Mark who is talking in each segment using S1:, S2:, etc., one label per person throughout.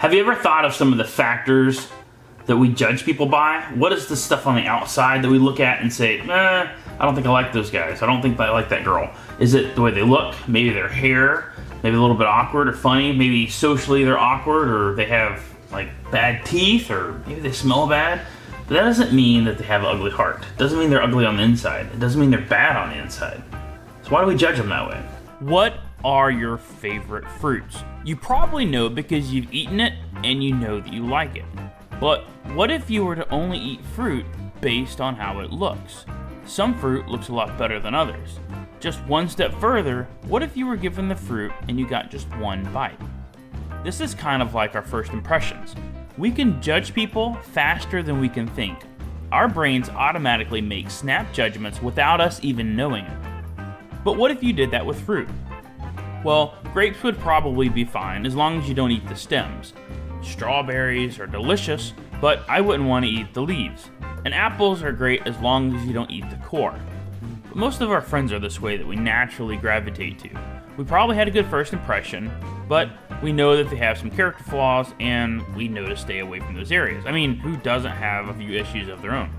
S1: Have you ever thought of some of the factors that we judge people by? What is the stuff on the outside that we look at and say, I don't think I like those guys. I don't think I like that girl. Is it the way they look? Maybe their hair? Maybe a little bit awkward or funny? Maybe socially they're awkward, or they have like bad teeth, or maybe they smell bad? But that doesn't mean that they have an ugly heart. It doesn't mean they're ugly on the inside. It doesn't mean they're bad on the inside. So why do we judge them that way?
S2: What are your favorite fruits? You probably know because you've eaten it and you know that you like it. But what if you were to only eat fruit based on how it looks? Some fruit looks a lot better than others. Just one step further, what if you were given the fruit and you got just one bite? This is kind of like our first impressions. We can judge people faster than we can think. Our brains automatically make snap judgments without us even knowing it. But what if you did that with fruit? Well, grapes would probably be fine as long as you don't eat the stems. Strawberries are delicious, but I wouldn't want to eat the leaves. And apples are great as long as you don't eat the core. But most of our friends are this way that we naturally gravitate to. We probably had a good first impression, but we know that they have some character flaws and we know to stay away from those areas. I mean, who doesn't have a few issues of their own?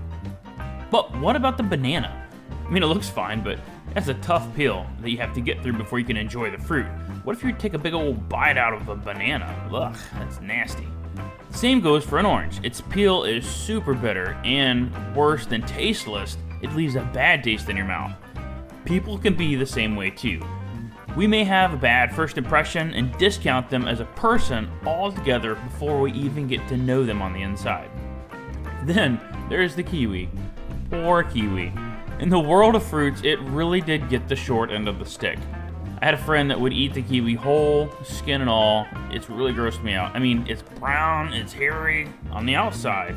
S2: But what about the banana? I mean, it looks fine, but that's a tough peel that you have to get through before you can enjoy the fruit. What if you take a big old bite out of a banana? Ugh, that's nasty. Same goes for an orange. Its peel is super bitter, and worse than tasteless, it leaves a bad taste in your mouth. People can be the same way too. We may have a bad first impression and discount them as a person altogether before we even get to know them on the inside. Then there's the kiwi. Poor kiwi. In the world of fruits, it really did get the short end of the stick. I had a friend that would eat the kiwi whole, skin and all. It's really grossed me out. I mean, it's brown, it's hairy on the outside.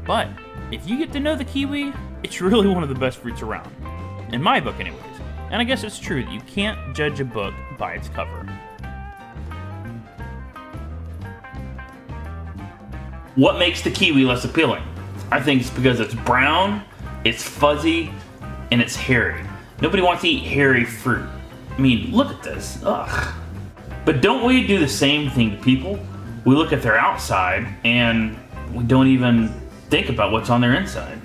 S2: But if you get to know the kiwi, it's really one of the best fruits around. In my book anyways. And I guess it's true that you can't judge a book by its cover.
S1: What makes the kiwi less appealing? I think it's because it's brown, it's fuzzy, and it's hairy. Nobody wants to eat hairy fruit. I mean, look at this. Ugh. But don't we do the same thing to people? We look at their outside and we don't even think about what's on their inside.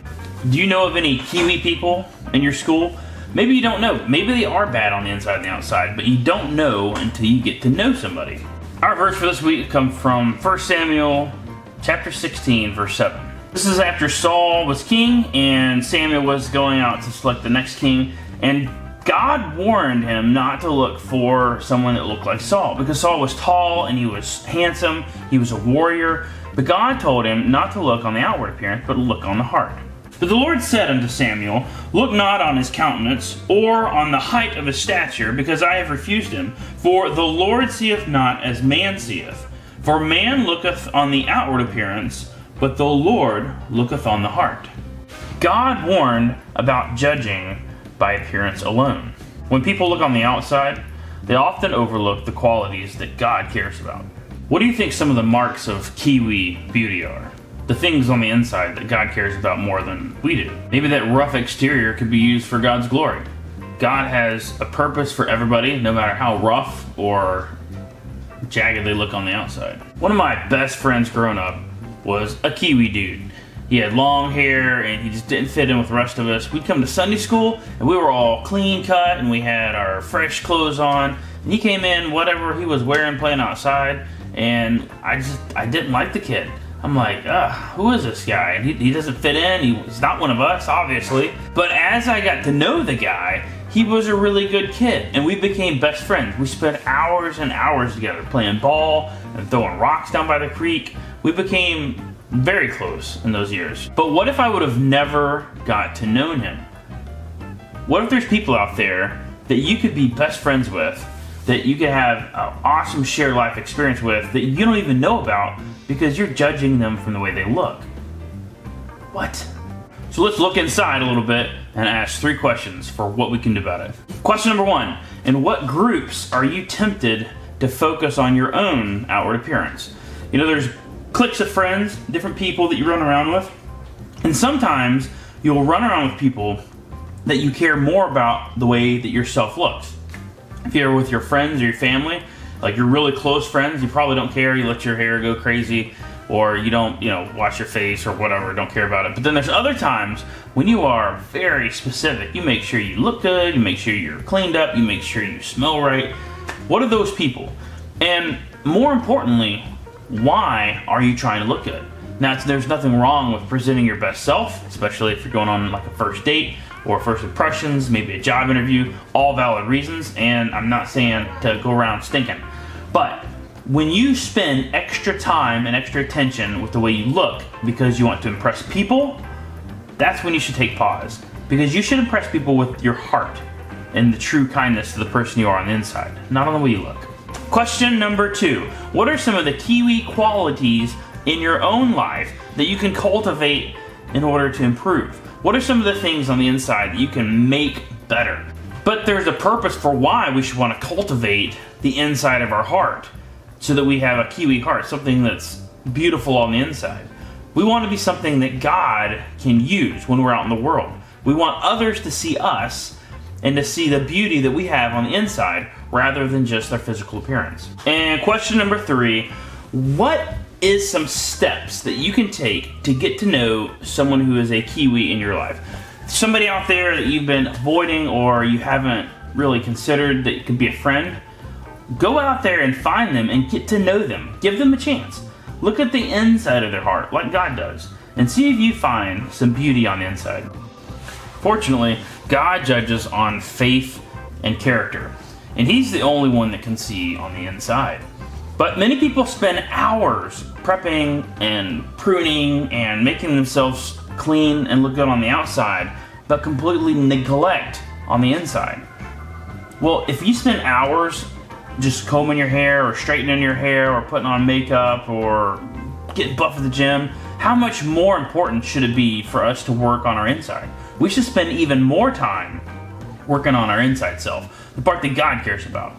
S1: Do you know of any kiwi people in your school? Maybe you don't know. Maybe they are bad on the inside and the outside, but you don't know until you get to know somebody. Our verse for this week comes from 1 Samuel chapter 16, verse 7. This is after Saul was king and Samuel was going out to select the next king, and God warned him not to look for someone that looked like Saul, because Saul was tall and he was handsome, he was a warrior, but God told him not to look on the outward appearance, but look on the heart. But the Lord said unto Samuel, Look not on his countenance, or on the height of his stature, because I have refused him. For the Lord seeth not as man seeth. For man looketh on the outward appearance, but the Lord looketh on the heart. God warned about judging by appearance alone. When people look on the outside, they often overlook the qualities that God cares about. What do you think some of the marks of kiwi beauty are? The things on the inside that God cares about more than we do. Maybe that rough exterior could be used for God's glory. God has a purpose for everybody, no matter how rough or jagged they look on the outside. One of my best friends growing up was a kiwi dude. He had long hair and he just didn't fit in with the rest of us. We'd come to Sunday school and we were all clean cut and we had our fresh clothes on. And he came in, whatever he was wearing, playing outside, and I didn't like the kid. I'm like, who is this guy? And he doesn't fit in. He's not one of us, obviously. But as I got to know the guy, he was a really good kid, and we became best friends. We spent hours and hours together playing ball and throwing rocks down by the creek. We became very close in those years. But what if I would have never got to know him? What if there's people out there that you could be best friends with, that you could have an awesome shared life experience with, that you don't even know about because you're judging them from the way they look? What? So let's look inside a little bit and ask 3 questions for what we can do about it. Question number 1, in what groups are you tempted to focus on your own outward appearance? You know, there's cliques of friends, different people that you run around with, and sometimes you'll run around with people that you care more about the way that yourself looks. If you're with your friends or your family, Like your really close friends, you probably don't care. You let your hair go crazy, or you don't, wash your face or whatever. Don't care about it. But then there's other times when you are very specific. You make sure you look good. You make sure you're cleaned up. You make sure you smell right. What are those people? And more importantly, why are you trying to look good? Now, there's nothing wrong with presenting your best self, especially if you're going on like a first date or first impressions, maybe a job interview, all valid reasons, and I'm not saying to go around stinking. But when you spend extra time and extra attention with the way you look because you want to impress people, that's when you should take pause. Because you should impress people with your heart and the true kindness to the person you are on the inside, not on the way you look. Question number 2. What are some of the Kiwi qualities in your own life that you can cultivate in order to improve? What are some of the things on the inside that you can make better? But there's a purpose for why we should want to cultivate the inside of our heart so that we have a Kiwi heart, something that's beautiful on the inside. We want to be something that God can use when we're out in the world. We want others to see us and to see the beauty that we have on the inside rather than just our physical appearance. And question number 3, what is some steps that you can take to get to know someone who is a Kiwi in your life? Somebody out there that you've been avoiding or you haven't really considered that could be a friend, go out there and find them and get to know them. Give them a chance. Look at the inside of their heart like God does and see if you find some beauty on the inside. Fortunately, God judges on faith and character, and He's the only one that can see on the inside. But many people spend hours prepping and pruning and making themselves clean and look good on the outside, but completely neglect on the inside. Well, if you spend hours just combing your hair or straightening your hair or putting on makeup or getting buff at the gym, how much more important should it be for us to work on our inside? We should spend even more time working on our inside self, the part that God cares about.